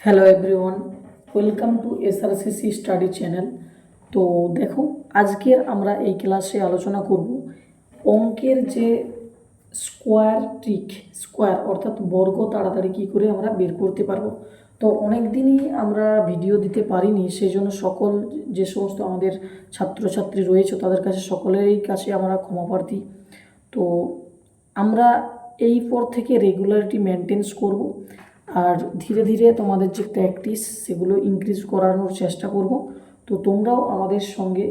Hello everyone, welcome to SRCC study channel. তো দেখো, আজকের আমরা এই ক্লাসে আলোচনা করব অঙ্কের যে স্কোয়ার ট্রিক, স্কোয়ার অর্থাৎ বর্গ তাড়াতাড়ি কী করে আমরা বের করতে পারবো। তো অনেক দিনই আমরা ভিডিও দিতে পারিনি, সেই জন্য সকল যে সমস্ত আমাদের ছাত্রছাত্রী রয়েছে তাদের কাছে সকলেরই কাছে আমরা ক্ষমা প্রার্থী। তো আমরা এই পর থেকে রেগুলারিটি মেনটেন্স করব, আর ধীরে ধীরে তোমাদের যে প্র্যাকটিস সেগুলো ইনক্রিজ করানোর চেষ্টা করব। তো তোমরাও আমাদের সঙ্গে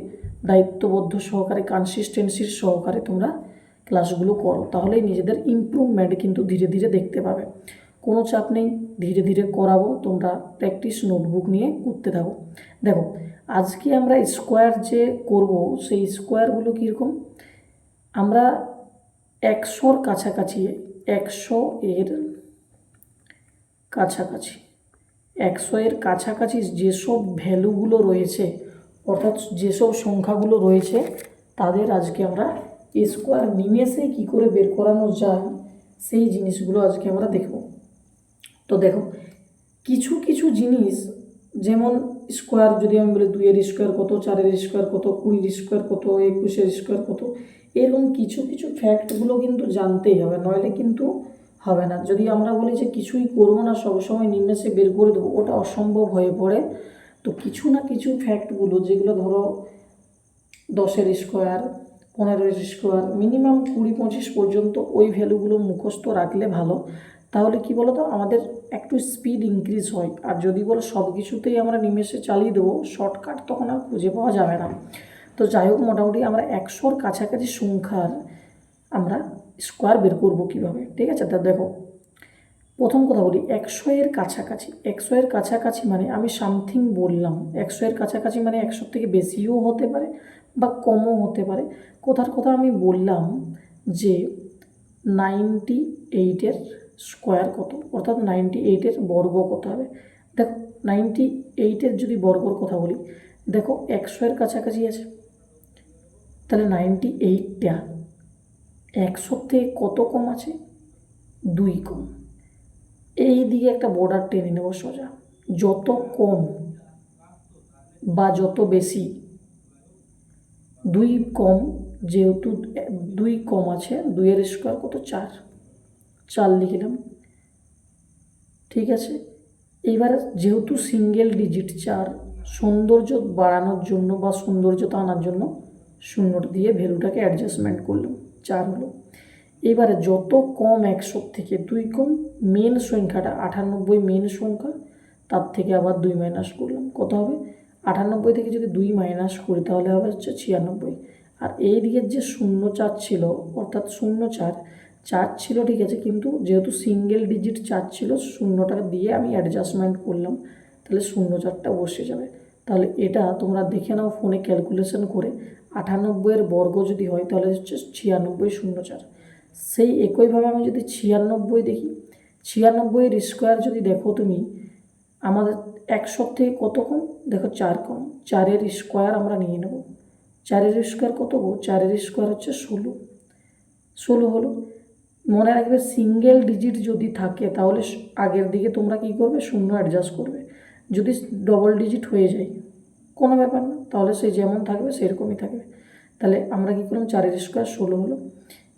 দায়িত্ববদ্ধ সহকারে, কনসিস্টেন্সির সহকারে তোমরা ক্লাসগুলো করো, তাহলেই নিজেদের ইমপ্রুভমেন্ট কিন্তু ধীরে ধীরে দেখতে পাবে। কোনো চাপ নেই, ধীরে ধীরে করাবো, তোমরা প্র্যাকটিস নোটবুক নিয়ে করতে থাকো। দেখো, আজকে আমরা স্কোয়ার যে করব সেই স্কোয়ারগুলো কীরকম, আমরা 100-র কাছাকাছি, 100-এর কাছাকাছি 100-এর কাছাকাছি যেসব ভ্যালুগুলো রয়েছে, অর্থাৎ যেসব সংখ্যাগুলো রয়েছে, তাদের আজকে আমরা স্কোয়ার নিমেষে কী করে বের করানো যায় সেই জিনিসগুলো আজকে আমরা দেখব। তো দেখো, কিছু কিছু জিনিস, যেমন স্কোয়ার যদি আমি বলি 2-এর স্কোয়ার কত, 4-এর স্কোয়ার কত, 20-এর স্কোয়ার কত, 21-এর স্কোয়ার কত, এরকম কিছু কিছু ফ্যাক্টগুলো কিন্তু জানতেই হবে, নইলে কিন্তু হবে না। যদি আমরা বলি যে কিছুই করবো না, সবসময় নিমেষে বের করে দেবো, ওটা অসম্ভব হয়ে পড়ে। তো কিছু না কিছু ফ্যাক্টগুলো, যেগুলো ধরো 10-এর স্কোয়ার, 15-এর স্কোয়ার, মিনিমাম 20-25 পর্যন্ত ওই ভ্যালুগুলো মুখস্থ রাখলে ভালো। তাহলে কি বলো তো, আমাদের একটু স্পিড ইনক্রিজ হয়। আর যদি বলো সব কিছুতেই আমরা নিমেষে চালিয়ে দেবো, শর্টকাট তখন আর খুঁজে পাওয়া যাবে না। তো যাই হোক, মোটামুটি আমরা 100-র কাছাকাছি সংখ্যার আমরা স্কোয়ার বের করবো কীভাবে, ঠিক আছে। তা দেখো, প্রথম কথা বলি, 100-এর কাছাকাছি। 100-এর কাছাকাছি মানে আমি সামথিং বললাম, 100-এর কাছাকাছি মানে 100 থেকে বেশিও হতে পারে বা কমও হতে পারে। কথার কথা আমি বললাম যে 98-এর স্কোয়ার কত, অর্থাৎ 98-এর বর্গ কত হবে। দেখো, 98-এর যদি বর্গর কথা বলি, দেখো 100-এর কাছাকাছি আছে, তাহলে 98টা 100 থেকে কত কম আছে, 2 কম। এই দিকে একটা বর্ডার টেনে নেব সোজা, যত কম বা যত বেশি, 2 কম, যেহেতু 2 কম আছে, 2-এর স্কোয়ার কত, 4 লিখলাম, ঠিক আছে। এইবার যেহেতু সিঙ্গেল ডিজিট 4, সৌন্দর্য বাড়ানোর জন্য বা সৌন্দর্যতা আনার জন্য শূন্যটা দিয়ে ভ্যালুটাকে অ্যাডজাস্টমেন্ট করলাম, 4 হলো। এবারে যত কম 100 থেকে 2 কম, মেন সংখ্যাটা 98 মেন সংখ্যা, তার থেকে আবার 2 মাইনাস করলাম, কত হবে, 98 থেকে যদি 2 মাইনাস করি তাহলে হবে হচ্ছে 96। আর এই দিকের যে 04 ছিল, অর্থাৎ 04 ছিল, ঠিক আছে, কিন্তু যেহেতু সিঙ্গেল ডিজিট 4 ছিল, শূন্যটা দিয়ে আমি অ্যাডজাস্টমেন্ট করলাম, তাহলে 04টা বসে যাবে। তাহলে এটা তোমরা দেখে নাও ফোনে ক্যালকুলেশন করে, 98-এর বর্গ যদি হয় তাহলে হচ্ছে 9604। সেই একইভাবে আমি যদি 96 দেখি, 96-এর স্কোয়ার যদি দেখো তুমি, আমাদের 100 থেকে কত কম, দেখো 4 কম, 4-এর স্কোয়ার আমরা নিয়ে নেব। 4-এর স্কোয়ার কত গো, 4-এর স্কোয়ার হচ্ছে 16 হলো। মনে রাখবে, সিঙ্গেল ডিজিট যদি থাকে তাহলে আগের দিকে তোমরা কি করবে, শূন্য অ্যাডজাস্ট করবে। যদি ডবল ডিজিট হয়ে যায় কোনো ব্যাপার না, তাহলে সে যেমন থাকবে সেরকমই থাকবে। তাহলে আমরা কী করলাম, 4-এর স্কোয়ার 16 হলো।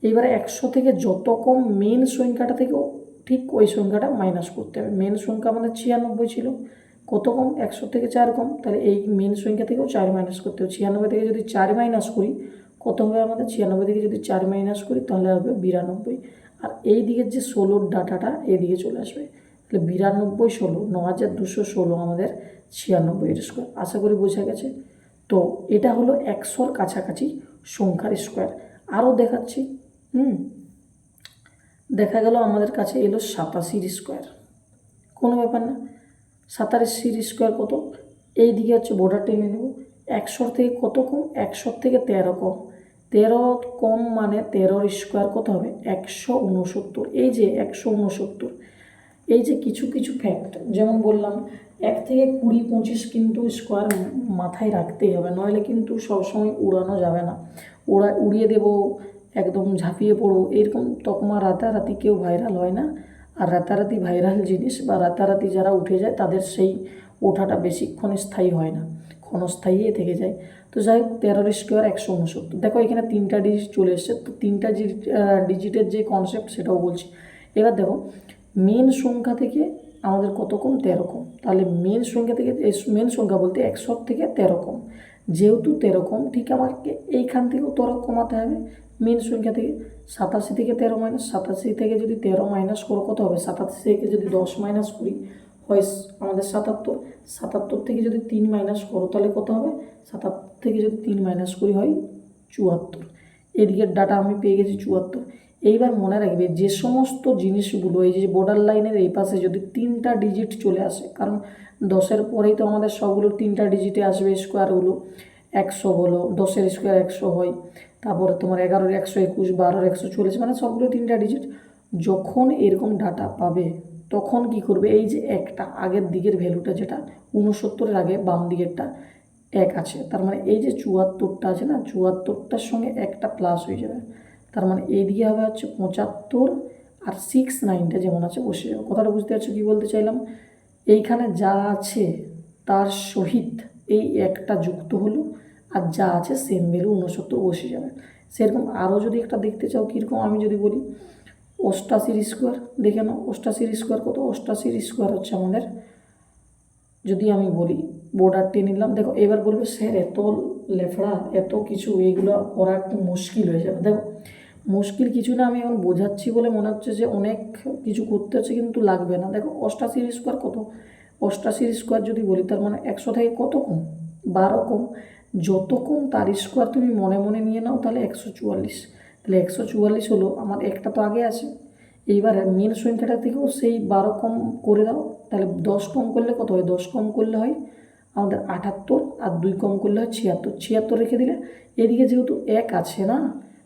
এইবারে 100 থেকে যত কম মেন সংখ্যাটা থেকেও ঠিক ওই সংখ্যাটা মাইনাস করতে হবে। মেন সংখ্যা আমাদের 96 ছিল, কত কম, 100 থেকে 4 কম, তাহলে এই মেন সংখ্যা থেকেও 4 মাইনাস করতে হবে। 96 থেকে যদি 4 মাইনাস করি কত হবে আমাদের, 96 থেকে যদি 4 মাইনাস করি তাহলে হবে 92। আর এই দিকের যে 16-র ডাটাটা এদিকে চলে আসবে, তাহলে 92 16, 9216 আমাদের 96-এর স্কোয়ার। আশা করি বোঝা গেছে। তো এটা হলো 100-র কাছাকাছি সংখ্যার স্কোয়ার। আরও দেখাচ্ছি, দেখা গেল আমাদের কাছে এলো 87-র স্কোয়ার, কোনো ব্যাপার না। 87-র স্কোয়ার কত, এই দিকে হচ্ছে বর্ডার টেনে নেব, 100 থেকে কত কম, 100 থেকে 13 কম, 13 কম মানে 13-র স্কোয়ার কত হবে, 169। এই যে 169, এই যে কিছু কিছু ফ্যাক্ট, যেমন বললাম 1 থেকে 20-25 কিন্তু স্কোয়ার মাথায় রাখতেই হবে, নইলে কিন্তু সবসময় উড়ানো যাবে না। উড়িয়ে দেবো, একদম ঝাঁপিয়ে পড়ো, এরকম তকমা রাতারাতি কেউ ভাইরাল হয় না। আর রাতারাতি ভাইরাল জিনিস বা রাতারাতি যারা উঠে যায় তাদের সেই ওঠাটা বেশিক্ষণ স্থায়ী হয় না, ক্ষণস্থায়ী থেকে যায়। তো যাই হোক 13 স্কোয়ার 169। দেখো এখানে 3টা ডিজিট চলে এসছে, তো 3টা ডিজিটের যে কনসেপ্ট সেটাও বলছি। এবার দেখো মেন সংখ্যা থেকে আমাদের কত কম, 13 কম। তাহলে মেন সংখ্যা থেকে, মেন সংখ্যা বলতে 100 থেকে 13 কম, যেহেতু 13 কম ঠিক আমাকে এইখান থেকেও 13 কমাতে হবে মেন সংখ্যা থেকে। 87 থেকে 13 মাইনাস, 87 থেকে যদি 13 মাইনাস করো কত হবে, 87 থেকে যদি 10 মাইনাস করি হয় আমাদের 77। 77 থেকে যদি 3 মাইনাস করো তাহলে কত হবে, 77 থেকে যদি 3 মাইনাস করি হয় 74। এদিকের ডাটা আমি পেয়ে গেছি 74। এইবার মনে রাখবে যে সমস্ত জিনিসগুলো এই যে বর্ডার লাইনের এই পাশে যদি 3টা ডিজিট চলে আসে, কারণ 10-এর পরেই তো আমাদের সবগুলো 3টা ডিজিটে আসবে স্কোয়ারগুলো। 100 বলো, 10-এর স্কোয়ার 100 হয়, তারপরে তোমার 11-এর 121, 12-এর 140, মানে সবগুলো 3টা ডিজিট। যখন এরকম ডাটা পাবে তখন কি করবে, এই যে একটা আগের দিকের ভ্যালুটা যেটা 69-এর আগে বাম দিকেরটা 1 আছে, তার মানে এই যে 74টা আছে না, 74টার সঙ্গে একটা প্লাস হয়ে যাবে, তার মানে এইদিকে হবে হচ্ছে 75, আর 69টা যেমন আছে বসে যাবে। কথাটা বুঝতে পারছো কী বলতে চাইলাম? এইখানে যা আছে তার সহিত এই একটা যুক্ত হলো, আর যা আছে সেম ভ্যালু 69 বসে যাবে। সেরকম আরও যদি একটা দেখতে চাও কীরকম, আমি যদি বলি 88 স্কোয়ার, দেখে নাও 88 স্কোয়ার কত, 88 স্কোয়ার হচ্ছে আমাদের, যদি আমি বলি বর্ডার টেনে নিলাম। দেখো এবার বলবে স্যার এত লেফড়া এত কিছু এগুলো করা একটু মুশকিল হয়ে যাবে। দেখো মুশকিল কিছু না, আমি এখন বোঝাচ্ছি বলে মনে হচ্ছে যে অনেক কিছু করতে হচ্ছে, কিন্তু লাগবে না। দেখো 88 স্কোয়ার কত, 88 স্কোয়ার যদি বলি তার মানে 100 থেকে কত কম, 12 কম। যত কম তার স্কোয়ার তুমি মনে মনে নিয়ে নাও, তাহলে 144। তাহলে 144 হলো আমার, একটা তো আগে আছে। এইবার মেন সংখ্যাটা থেকেও সেই 12 কম করে দাও, তাহলে 10 কম করলে কত হয়, 10 কম করলে হয় আমাদের 78, আর 2 কম করলে হয় 76। 76 রেখে দিলে এদিকে যেহেতু 1 আছে না,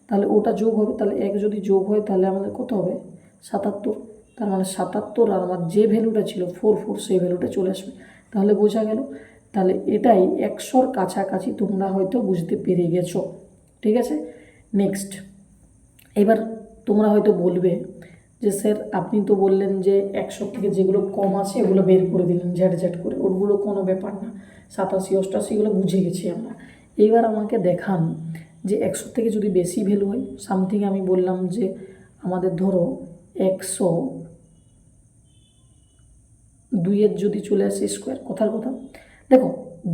তাহলে ওটা যোগ হবে, তাহলে 1 যদি যোগ হয় তাহলে আমাদের কত হবে 77। তার মানে 77 আর আমার যে ভ্যালুটা ছিল 44 সেই ভ্যালুটা চলে আসবে। তাহলে বোঝা গেল। তাহলে এটাই 100-র কাছাকাছি তোমরা হয়তো বুঝতে পেরে গেছো। ঠিক আছে, নেক্সট। এবার তোমরা হয়তো বলবে যে স্যার আপনি তো বললেন যে 100 থেকে যেগুলো কম আছে ওগুলো বের করে দিলেন ঝ্যাট করে, ওগুলো কোনো ব্যাপার না, 87, 88 বুঝে গেছি আমরা। এইবার আমাকে দেখান যে 100 থেকে যদি বেশি ভ্যালু হয় সামথিং, আমি বললাম যে আমাদের ধরো 102-এর যদি চলে আসে স্কোয়ার, কথার কথা। দেখো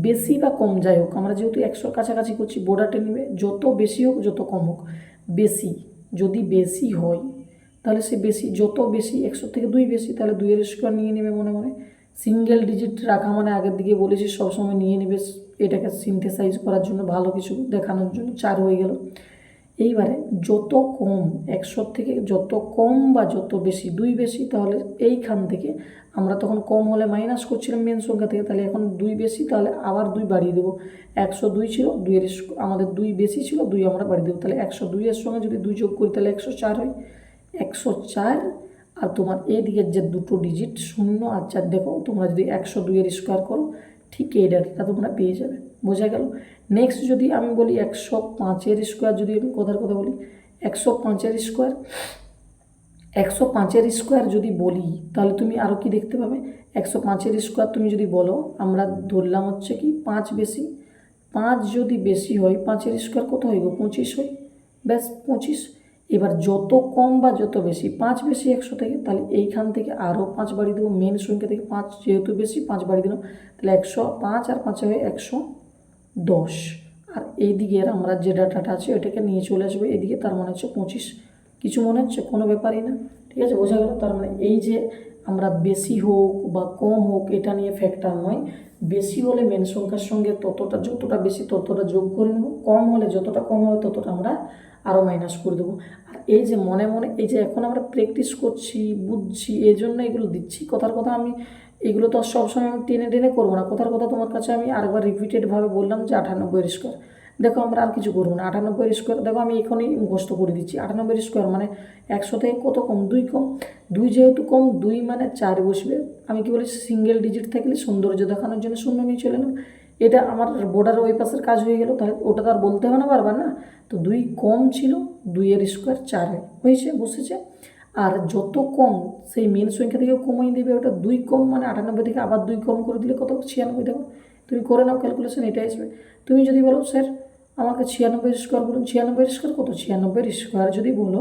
বেশি বা কম যাই হোক, আমরা যেহেতু 100-র কাছাকাছি করছি, বর্ডারটা নেবে যত বেশি হোক যত কম হোক, বেশি যদি বেশি হয় তাহলে সে বেশি, যত বেশি 100 থেকে 2 বেশি, তাহলে 2-এর স্কোয়ার নিয়ে নেবে মনে মনে। সিঙ্গেল ডিজিট রাখা মানে আগের দিকে বলেছি সবসময় নিয়ে নেবে, এটাকে সিনথেসাইজ করার জন্য, ভালো কিছু দেখানোর জন্য। 4 হয়ে গেল। এইবারে যত কম 100 থেকে যত কম বা যত বেশি, 2 বেশি, তাহলে এইখান থেকে আমরা তখন কম হলে মাইনাস করছিলাম মেন সংখ্যা থেকে, তাহলে এখন 2 বেশি, তাহলে আবার 2 বাড়িয়ে দেবো। 102 ছিল, 2-এর আমাদের 2 বেশি ছিল, 2 আমরা বাড়িয়ে দেবো, তাহলে 102-এর সঙ্গে যদি 2 যোগ করি তাহলে 104 হয়। 104, আর তোমার এদিকের যে দুটো ডিজিট 0 আর 4, দেখো তোমরা যদি 102-এর স্কোয়ার করো ঠিক এই ডাটাটা তোমরা পেয়ে যাবে। বোঝা গেল। নেক্সট যদি আমি বলি 105-এর স্কোয়ার, যদি আমি কথার কথা বলি 105-এর স্কোয়ার, 105-এর স্কোয়ার যদি বলি তাহলে তুমি আরও কি দেখতে পাবে। 105-এর স্কোয়ার তুমি যদি বলো, আমরা ধরলাম হচ্ছে কি 5 বেশি, 5 যদি বেশি হয় 5-এর স্কোয়ার কত হয় গো, 25 হয়, ব্যাস 25। এবার যত কম বা যত বেশি, 5 বেশি 100 থেকে, তাহলে এইখান থেকে আরও 5 বাড়িয়ে দেবো, মেন সংখ্যা থেকে 5 যেহেতু বেশি 5 বাড়িয়ে দিলাম, তাহলে 105 আর 5 হয় 110। আর এইদিকের আমরা যে ডাটাটা আছে ওইটাকে নিয়ে চলে আসবে এদিকে, তার মানে হচ্ছে 25। কিছু মনে হচ্ছে, কোনো ব্যাপারই না। ঠিক আছে, বোঝা গেল। তার মানে এই যে আমরা বেশি হোক বা কম হোক এটা নিয়ে ফ্যাক্টর নয়, বেশি হলে মেন সংখ্যার সঙ্গে ততটা, যতটা বেশি ততটা যোগ করে নেব, কম হলে যতটা কম হবে ততটা আমরা আরও মাইনাস করে দেবো। আর এই যে মনে মনে এই যে এখন আমরা প্র্যাকটিস করছি, বুঝছি, এই জন্য এগুলো দিচ্ছি। কথার কথা আমি এগুলো তো সবসময় আমি টেনে টেনে করবো না, কথার কথা তোমার কাছে আমি আরেকবার রিপিটেডভাবে বললাম যে 98-এর স্কোয়ার। দেখো আমরা আর কিছু করবো না, 98-এর স্কোয়ার দেখো আমি এখনই মুখস্থ করে দিচ্ছি। 98-এর স্কোয়ার মানে 100 থেকে কত কম, 2 কম, 2 যেহেতু কম, 2 মানে 4 বসবে। আমি কি বলি, সিঙ্গেল ডিজিট থাকলে সৌন্দর্য দেখানোর জন্য 0 নিয়ে চলে এলাম। এটা আমার বর্ডার ওই পাশের কাজ হয়ে গেল, তাহলে ওটা তো আর বলতে হবে না বারবার না। তো 2 কম ছিল, 2-এর স্কোয়ার 4 হয়েছে, বসেছে। আর যত কম সেই মেন সংখ্যা থেকেও কমিয়ে দেবে, ওটা 2 কম মানে 98 থেকে আবার 2 কম করে দিলে কত 96। দেখো তুমি করে নাও ক্যালকুলেশন, এটাই আসবে। তুমি যদি বলো স্যার আমাকে 96 স্কোয়ার বলুন, 96 স্কোয়ার কত, 96 স্কোয়ার যদি বলো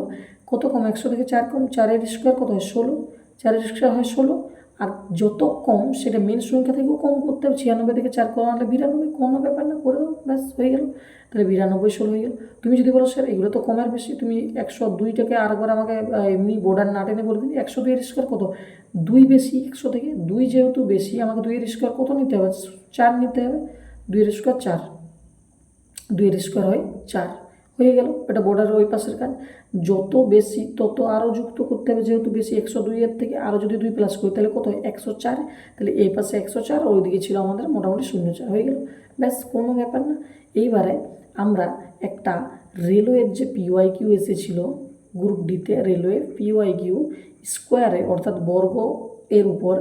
কত কম, 100 থেকে 4 কম, 4 স্কোয়ার কত হয় 16, 4 স্কোয়ার হয় 16। আর যত কম সেটা মেন সংখ্যা থেকেও কম করতে হবে, 96 থেকে 4 কম আনলে 92, কোনো ব্যাপার না, করে দাও, ব্যাস হয়ে গেল। তাহলে 92 16 হয়ে গেল। তুমি যদি বলো স্যার এগুলো তো কমের বেশি, তুমি 102টাকে আরেকবার আমাকে এমনি বোর্ডার না টেনে বলে দিন 102 স্কোয়ার কত, 2 বেশি 100 থেকে, 2 যেহেতু বেশি আমাকে 2 স্কোয়ার কত নিতে হবে, 4 নিতে হবে, 2 স্কোয়ার 4, 2 স্কোয়ার হয় 4, হয়ে গেল। এটা বোর্ডারের ওই পাশের কাজ। যত বেশি তত আরও যুক্ত করতে হবে, যেহেতু বেশি 102 থেকে আরও যদি 2 প্লাস করি তাহলে কত হয় 104, তাহলে এই পাশে 104 আর ওইদিকে ছিল আমাদের মোটামুটি 0.4, হয়ে গেল, ব্যাস কোনো ব্যাপার না। এইবারে আমরা একটা রেলওয়ের যে PYQ এসেছিল গ্রুপ ডিতে, রেলওয়ে PYQ স্কোয়ারে অর্থাৎ বর্গ এর উপর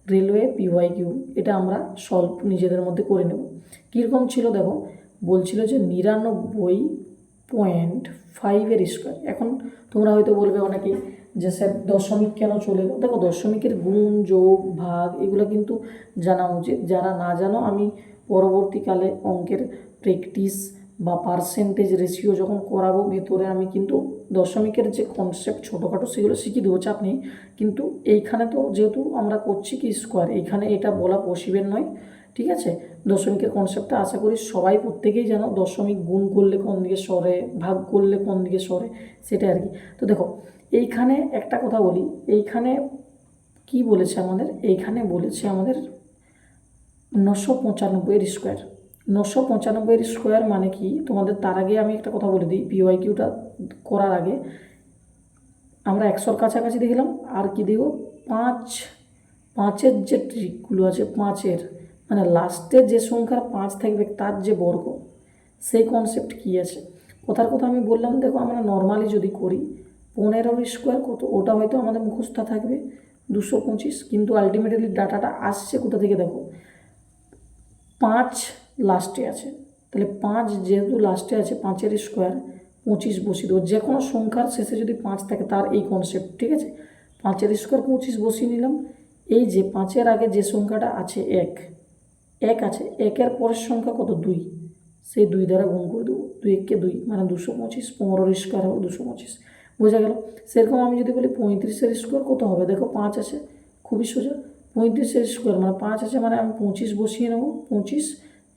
রেলওয়ে PYQ, এটা আমরা সলভ নিজেদের মধ্যে করে নেব। কীরকম ছিল দেখো, বলছিল যে 99.5 স্কোয়ার। এখন তোমরা হয়তো বলবে অনেকেই যে স্যার দশমিক কেন চলে গেল। দেখো দশমিকের গুণ যোগ ভাগ এগুলো কিন্তু জানা উচিত, যারা না জানো আমি পরবর্তীকালে অঙ্কের প্র্যাকটিস বা পার্সেন্টেজ রেশিও যখন করাবো ভেতরে আমি কিন্তু দশমিকের যে কনসেপ্ট ছোটোখাটো সেগুলো শিখিয়ে দেবো, চাপ নেই। কিন্তু এইখানে তো যেহেতু আমরা করছি কি স্কোয়ার, এইখানে এটা বলা পসিবল নয়, ঠিক আছে। দশমিকের কনসেপ্টটা আশা করি সবাই প্রত্যেকেই জানো, দশমিক গুণ করলে কোন দিকে সরে, ভাগ করলে কোন দিকে সরে, সেটা আর কি। তো দেখো এইখানে একটা কথা বলি, এইখানে কি বলেছে আমাদের, এইখানে বলেছে আমাদের 995 স্কোয়ার। 995 স্কোয়ার মানে কি তোমাদের, তার আগে আমি একটা কথা বলে দিই, PYQটা করার আগে আমরা 100-র কাছাকাছি দেখলাম, আর কি দেব 5, 5-এর যে ট্রিকগুলো আছে, 5-এর মানে লাস্টে যে সংখ্যার 5 থাকবে তার যে বর্গ, সেই কনসেপ্ট কী আছে, কথার কথা আমি বললাম। দেখো আমরা নর্মালি যদি করি 15 স্কোয়ার কত, ওটা হয়তো আমাদের মুখস্থ থাকবে 225, কিন্তু আলটিমেটলি ডাটাটা আসছে কোথা থেকে, দেখো 5 লাস্টে আছে, তাহলে 5 যেহেতু লাস্টে আছে 5-এর স্কোয়ার 25 বসিয়ে দেবো। যে কোনো সংখ্যার শেষে যদি 5 থাকে তার এই কনসেপ্ট, ঠিক আছে। 5-এর স্কোয়ার 25 বসিয়ে নিলাম। এই যে 5-এর আগে যে সংখ্যাটা আছে 1 আছে, 1-এর পরের সংখ্যা কত 2, সেই 2 দ্বারা গুণ করে দেবো, 2 1-কে 2 মানে 225, 15-র স্কোয়ার হবে 225, বোঝা গেল। সেরকম আমি যদি বলি 35-এর স্কোয়ার কত হবে, দেখো 5 আছে, খুবই সোজা, 35-এর স্কোয়ার মানে 5 আছে মানে আমি 25 বসিয়ে নেব, 25,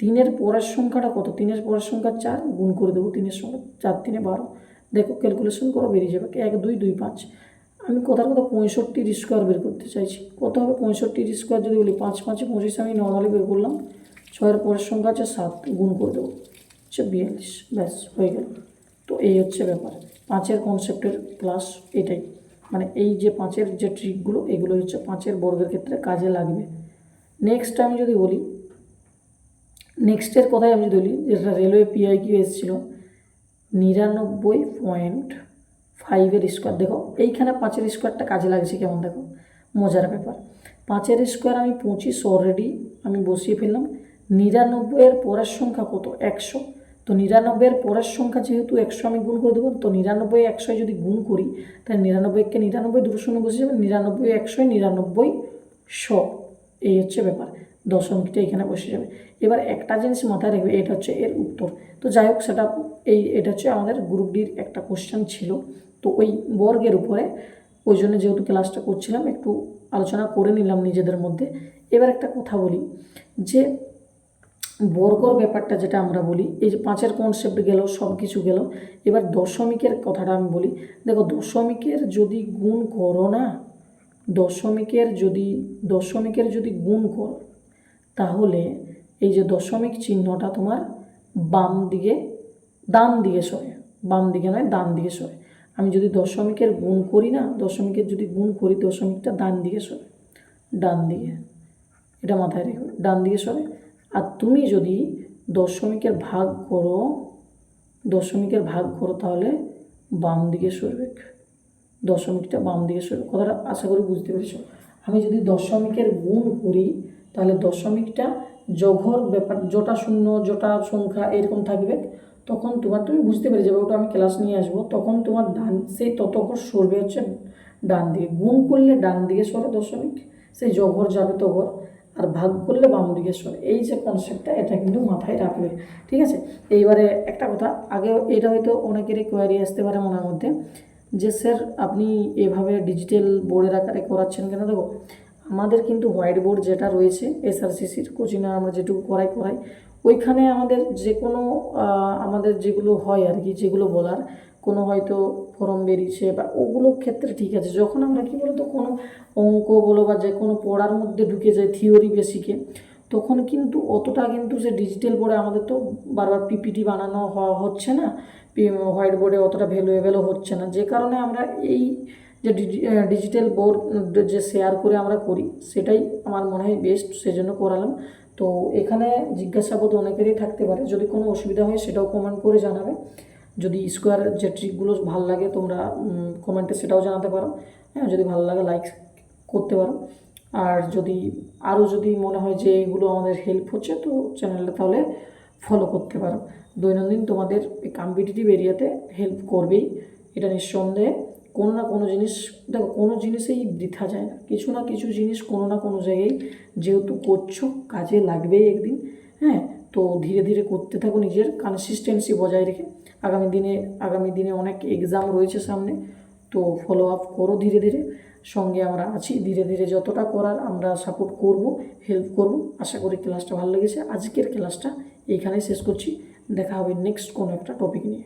3-এর পরের সংখ্যাটা কত, 3-এর পরের সংখ্যা 4, গুণ করে দেবো 3-এর সঙ্গে, 4 3 12, দেখো ক্যালকুলেশন করো বেরিয়ে যাবে 1 2 2 5। আমি কথার কথা 65-র স্কোয়ার বের করতে চাইছি, কত হবে 65-র স্কোয়ার যদি বলি 5 5 25, আমি নর্মালি বের করলাম, 6-এর পরের সংখ্যা আছে 7, গুণ করে দেবো হচ্ছে 42, ব্যাস হয়ে গেল। তো এই হচ্ছে ব্যাপার 5-এর কনসেপ্টের ক্লাস এটাই, মানে এই যে 5-এর যে ট্রিকগুলো এগুলো হচ্ছে 5-এর বর্গের ক্ষেত্রে কাজে লাগবে। নেক্সট আমি যদি বলি, নেক্সটের কথাই আমি যদি বলি, যেটা রেলওয়ে PYQ এসেছিলো 99.5-এর স্কোয়ার। দেখো এইখানে 5-এর স্কোয়ারটা কাজে লাগছে কেমন, দেখো মজার ব্যাপার, 5-এর স্কোয়ার আমি 25 অলরেডি আমি বসিয়ে ফেললাম, 99-এর পরের সংখ্যা কত 100, তো 99-এর পরের সংখ্যা যেহেতু 100 আমি গুণ করে দেবো, তো 99 100 যদি গুণ করি তাহলে 99-কে 99 দুটো শূন্য বসে যাবে, 99 100 99 100, এই হচ্ছে ব্যাপার, দশমিকটা এখানে বসে যাবে। এবার একটা জিনিস মাথায় রাখবে, এটা হচ্ছে এর উত্তর। তো যাই হোক সেটা এটা হচ্ছে আমাদের গ্রুপ ডির একটা কোশ্চেন ছিল, তো ওই বর্গের উপরে ওই জন্য যেহেতু ক্লাসটা করছিলাম একটু আলোচনা করে নিলাম নিজেদের মধ্যে। এবার একটা কথা বলি যে বর্গর ব্যাপারটা যেটা আমরা বলি, এই যে 5-এর কনসেপ্ট গেল, সব কিছু গেল, এবার দশমিকের কথাটা আমি বলি। দেখো দশমিকের যদি গুণ করো না, দশমিকের যদি গুণ করো তাহলে এই যে দশমিক চিহ্নটা তোমার বাম দিকে, ডান দিকে সরে, বাম দিকে নয় ডান দিকে সরে। আমি যদি দশমিকের গুণ করি না, দশমিকের যদি গুণ করি দশমিকটা ডান দিকে সরে, ডান দিকে, এটা মাথায় রেখো, ডান দিকে সরে। আর তুমি যদি দশমিকের ভাগ করো তাহলে বাম দিকে সরবে, দশমিকটা বাম দিকে সরবে, কথাটা আশা করি বুঝতে পেরেছো। আমি যদি দশমিকের গুণ করি তাহলে দশমিকটা জঘর ব্যাপার, জোটা শূন্য জোটা সংখ্যা এরকম থাকবে, তখন তুমি বুঝতে পেরে যাবে, ওটা আমি ক্লাস নিয়ে আসবো, তখন তোমার ডান সেই ততক্ষণ সরবে হচ্ছে ডান দিকে, গুণ করলে ডান দিকে সরে দশমিক, সেই জঘর যাবে তো ঘর, আর ভাগ করলে বাম দিকে সরে। এই যে কনসেপ্টটা, এটা কিন্তু মাথায় রাখবে, ঠিক আছে। এইবারে একটা কথা, আগে এটা হয়তো অনেকেরই কোয়ারি আসতে পারে মনের মধ্যে যে স্যার আপনি এভাবে ডিজিটাল বোর্ডের আকারে করাচ্ছেন কেন। দেখো, আমাদের কিন্তু হোয়াইট বোর্ড যেটা রয়েছে এসআরসিসির কোচিংয়ে আমরা যেটুকু করাই ওইখানে আমাদের যে কোনো আমাদের যেগুলো হয় আর কি, যেগুলো বলার কোনো হয়তো ফর্ম বেরিয়েছে বা ওগুলোর ক্ষেত্রে ঠিক আছে। যখন আমরা কী বলতো কোনো অঙ্ক বলো বা যে কোনো পড়ার মধ্যে ঢুকে যায় থিওরি বেসিকে, তখন কিন্তু অতটা কিন্তু সে ডিজিটাল বোর্ডে আমাদের তো বারবার পিপিটি বানানো হচ্ছে না, হোয়াইট বোর্ডে অতটা ভ্যালুয়েবলও হচ্ছে না, যে কারণে আমরা এই যে ডিজিটাল বোর্ড যে শেয়ার করে আমরা করি সেটাই আমার মনে হয় বেস্ট, সেজন্য করালাম। তো এখানে জিজ্ঞাসাবোধ অনেকেরই থাকতে পারে, যদি কোনো অসুবিধা হয় সেটাও কমেন্ট করে জানাবে। যদি স্কোয়ার যে ট্রিকগুলো ভালো লাগে তোমরা কমেন্টে সেটাও জানাতে পারো, হ্যাঁ, যদি ভালো লাগে লাইক করতে পারো। আর যদি আরও যদি মনে হয় যে এইগুলো আমাদের হেল্প হচ্ছে তো চ্যানেলটা তাহলে ফলো করতে পারো। দৈনন্দিন তোমাদের এই কম্পিটিটিভ এরিয়াতে হেল্প করবেই, এটা নিঃসন্দেহে। কোনো না কোনো জিনিস, দেখো কোনো জিনিসেই বৃথা যায় না, কিছু না কিছু জিনিস কোনো না কোনো জায়গায় যেহেতু করছো কাজে লাগবেই একদিন, হ্যাঁ। তো ধীরে ধীরে করতে থাকো, নিজের কনসিস্টেন্সি বজায় রেখে। আগামী দিনে অনেক এক্সাম রয়েছে সামনে, তো ফলো আপ করো ধীরে ধীরে। সঙ্গে আমরা আছি, ধীরে ধীরে যতটা করার আমরা সাপোর্ট করব, হেল্প করব। আশা করি ক্লাসটা ভালো লেগেছে। আজকের ক্লাসটা এইখানেই শেষ করছি, দেখা হবে নেক্সট কোনো একটা টপিক নিয়ে।